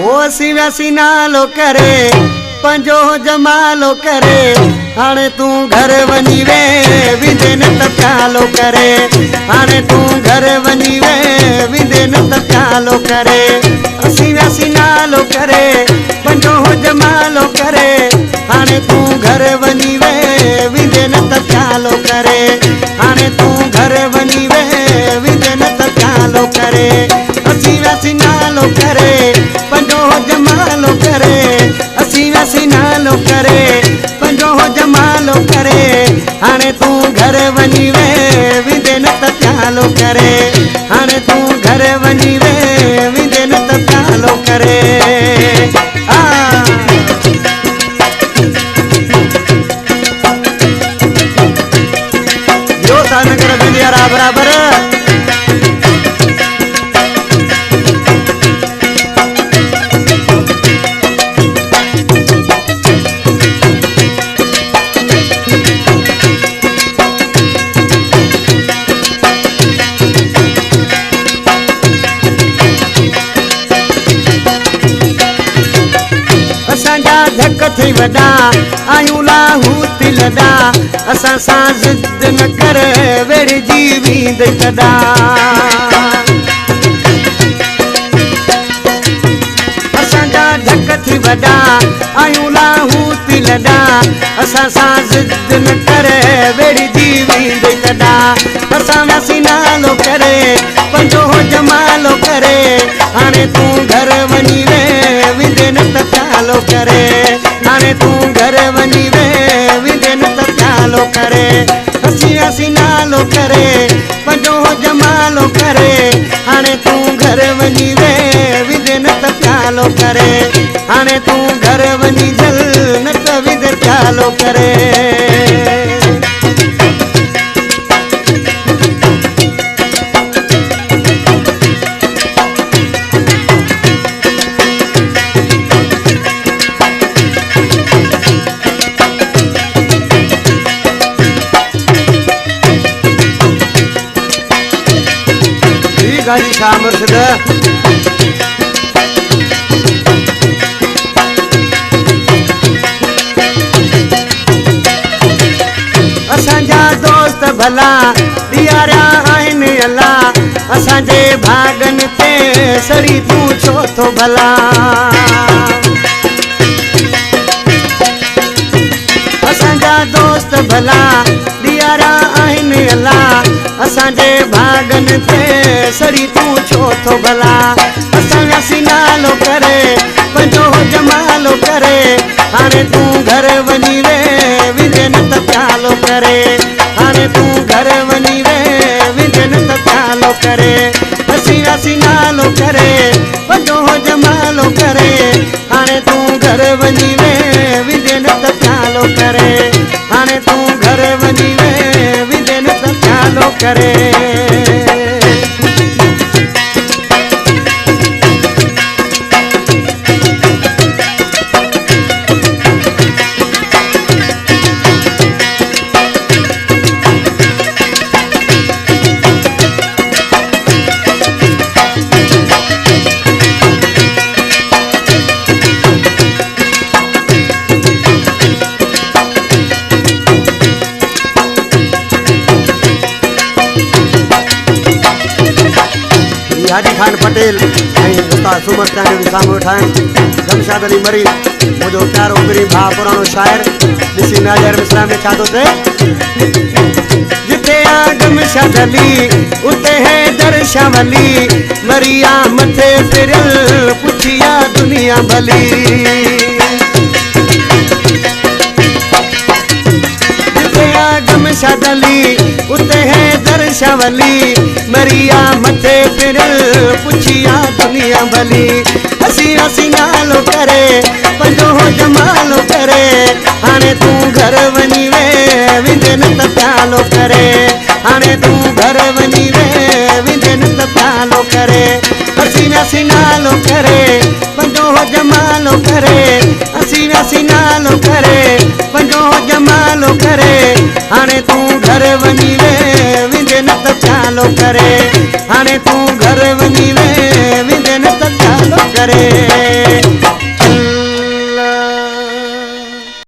ओ सिव्यासी नालो करे पंजो जमालो करे हाणे तू घर वनी वे विंदे न त प्यालो करे हाणे तू घर वनी वे विंदे न त प्यालो करे सिव्यासी नालो करे पंजो जमालो करे हाणे तू घर वनी वे विंदे न त प्यालो करे हाणे तू घर वनी वे विंदे न त प्यालो करे सिव्यासी नालो करे पंजो जमालो करे सिव्यासी नालो करे पंजो जमालो करे हाणे तू घर वनी वे विंदे न त प्यालो करे हाणे तू घर वनी वे विंदे न त प्यालो करे यो नगर बिंदियारा बराबर धक थी वडा आयूं लाहूत लडा असां सां ज़िद न कर वेड़जी वींदे तॾा असांजा धक थी वडा आयूं लाहूत लडा असां सां ज़िद न कर वेड़जी वींदे तॾा असां वसी नालो करे पंजो जमालो करे हाणे तू घर वनी वे विंदे न त प्यालो करे हाणे तू घर वनी वे विंदे न त प्यालो करे सिव्यासी नालो करे पंजो जमालो करे हाणे तू घर वनी वे विंदे न त प्यालो करे हाणे तू घर वनी जल न त विंदे प्यालो करे गाड़ी शाम असांजा दोस्त भला दियारा आहिनि अला असांजे भागन ते सड़ी तू छो थो भला असांजा दोस्त भला दियारा आहिनि अला असांजे भागन ते सड़ी तू छो थो भला असां नालो करे पंजो जमालो करे हाणे तू घर वनी वे विंदे न त प्यालो करे हाणे तू घर वनी वे विंदे न त प्यालो करे सिव्यासी नालो करे पंजो जमालो करे हाणे तू घर वनी वे विंदे न त प्यालो करे हाणे तू घर वनी वे विंदे न त प्यालो करे हाजी खान पटेल उस्ताद सुमर चांद साम्हूं ठाहिनि जमशाद अली मरी मुंहिंजो प्यारो गरीब भाउ पुराणो शाइर ॾिसी नाज़र मिसरा में छा थो थिए जिते आ जमशाद अली उते है दर्शा वली मरिया मथे फिरियल पुछिया दुनिया भली जिते आ जमशाद अली उते है दर्शा वली मरिया मथे फिरियल पुछिया दुनिया भली सिव्यासी नालो करे पंजो जमालो करे हाणे तू घर वनी वे विंदे न त प्यालो करे हाणे तू घर वनी वे विंदे न त प्यालो करे सिव्यासी नालो करे पंजो जमालो करे सिव्यासी नालो करे पंजो जमालो करे हाणे तू घर वनी वे विंदे न त प्यालो करे हाणे तू घर वनी वे विंदे न त प्यालो करे